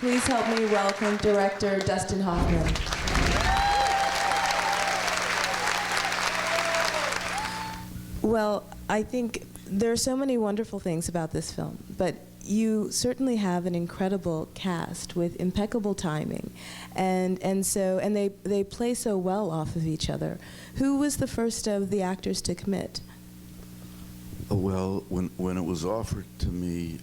Please help me welcome director Dustin Hoffman. Well, I think there are so many wonderful things about this film, but you certainly have an incredible cast with impeccable timing, and they play so well off of each other. Who was the first of the actors to commit? Well, when it was offered to me,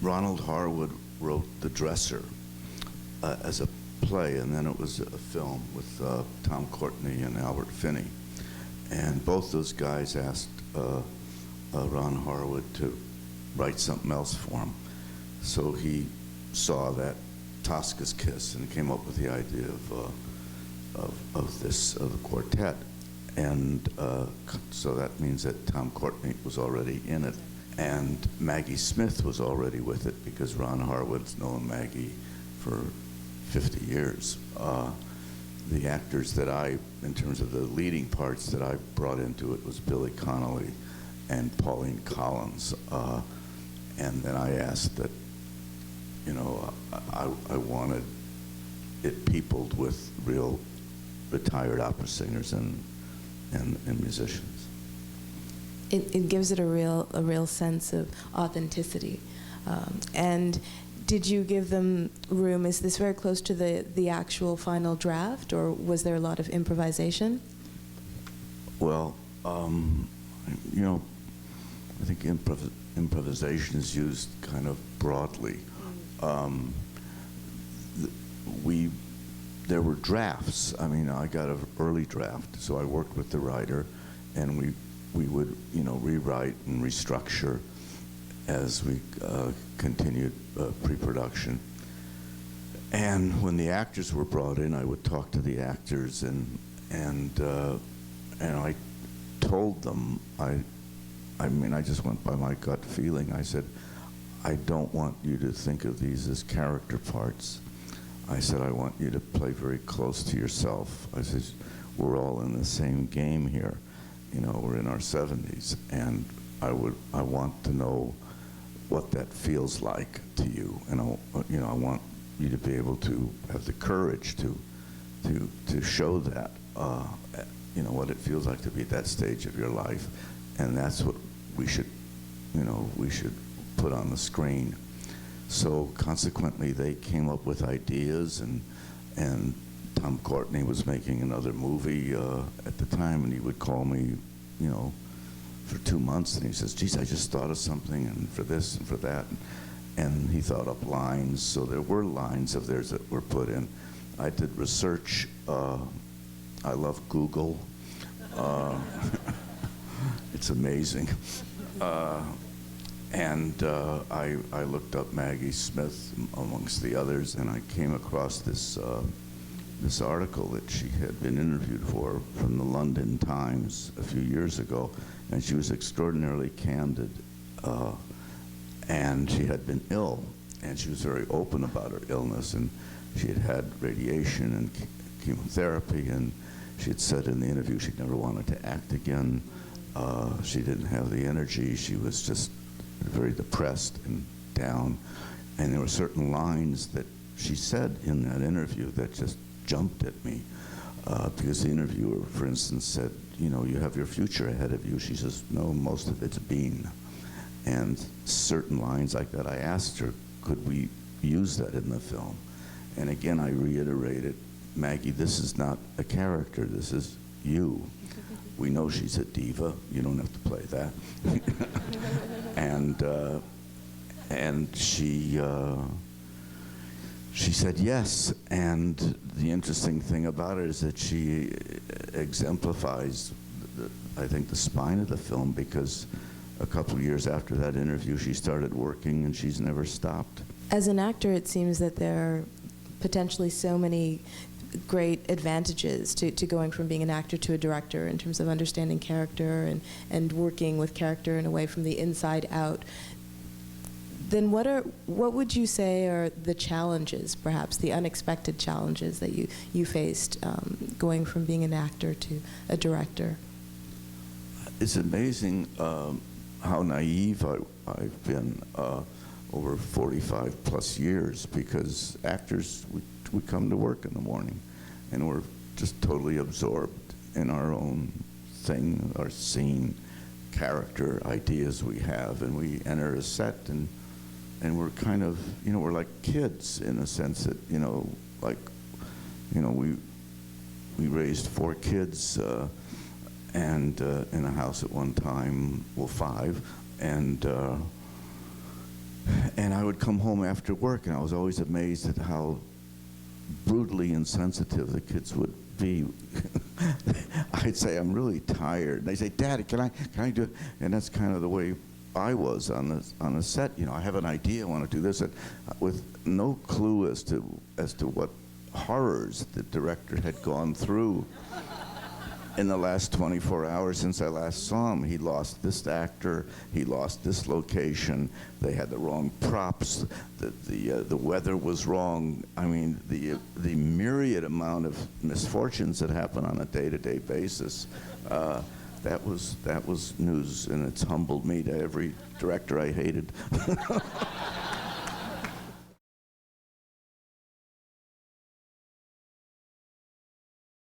Ronald Harwood wrote The Dresser as a play, and then it was a film with Tom Courtenay and Albert Finney. And both those guys asked Ron Harwood to write something else for him. So he saw that Tosca's Kiss and came up with the idea of the quartet. And so that means that Tom Courtenay was already in it. And Maggie Smith was already with it because Ron Harwood's known Maggie for 50 years. The actors that in terms of the leading parts that I brought into it was Billy Connolly and Pauline Collins. And then I asked that, I wanted it peopled with real retired opera singers and musicians. It gives it a real sense of authenticity. And did you give them room? Is this very close to the actual final draft, or was there a lot of improvisation? Well, I think improvisation is used kind of broadly. There were drafts. I mean, I got an early draft, so I worked with the writer, and we would, rewrite and restructure as we continued pre-production. And when the actors were brought in, I would talk to the actors, and I told them, I just went by my gut feeling. I said, I don't want you to think of these as character parts. I said, I want you to play very close to yourself. I said, we're all in the same game here. We're in our 70s, and I want to know what that feels like to you, and I want you to be able to have the courage to show that, what it feels like to be at that stage of your life, and that's what we should put on the screen. So consequently, they came up with ideas, and Tom Courtenay was making another movie at the time, and he would call me, for 2 months, and he says, geez, I just thought of something, and for this and for that. And he thought up lines, so there were lines of theirs that were put in. I did research. I love Google. It's amazing. And I looked up Maggie Smith amongst the others, and I came across this article that she had been interviewed for from the London Times a few years ago, and she was extraordinarily candid, and she had been ill, and she was very open about her illness, and she had had radiation and chemotherapy, and she had said in the interview she'd never wanted to act again. She didn't have the energy. She was just very depressed and down, and there were certain lines that she said in that interview that just jumped at me, because the interviewer, for instance, said, you have your future ahead of you. She says, no, most of it's been. And certain lines like that, I asked her, could we use that in the film? And again, I reiterated, Maggie, this is not a character, this is you. We know she's a diva, you don't have to play that. And she said yes, and the interesting thing about it is that she exemplifies, I think, the spine of the film, because a couple of years after that interview, she started working, and she's never stopped. As an actor, it seems that there are potentially so many great advantages to going from being an actor to a director in terms of understanding character and working with character in a way from the inside out. Then what would you say are the challenges, perhaps the unexpected challenges that you faced going from being an actor to a director? It's amazing. how naive I've been over 45 plus years, because actors, we come to work in the morning and we're just totally absorbed in our own thing, our scene, character, ideas we have, and we enter a set and we're kind of, you know, we're like kids in a sense that, you know, like, you know, we raised 4 kids and in a house at one time, well, 5, and I would come home after work, and I was always amazed at how brutally insensitive the kids would be. I'd say, I'm really tired. And they say, Daddy, can I do it? And that's kind of the way I was on the set. You know, I have an idea, I want to do this, and with no clue as to what horrors the director had gone through in the last 24 hours since I last saw him. He lost this actor, he lost this location, they had the wrong props, the weather was wrong. I mean, the myriad amount of misfortunes that happen on a day-to-day basis, that was news, and it's humbled me to every director I hated.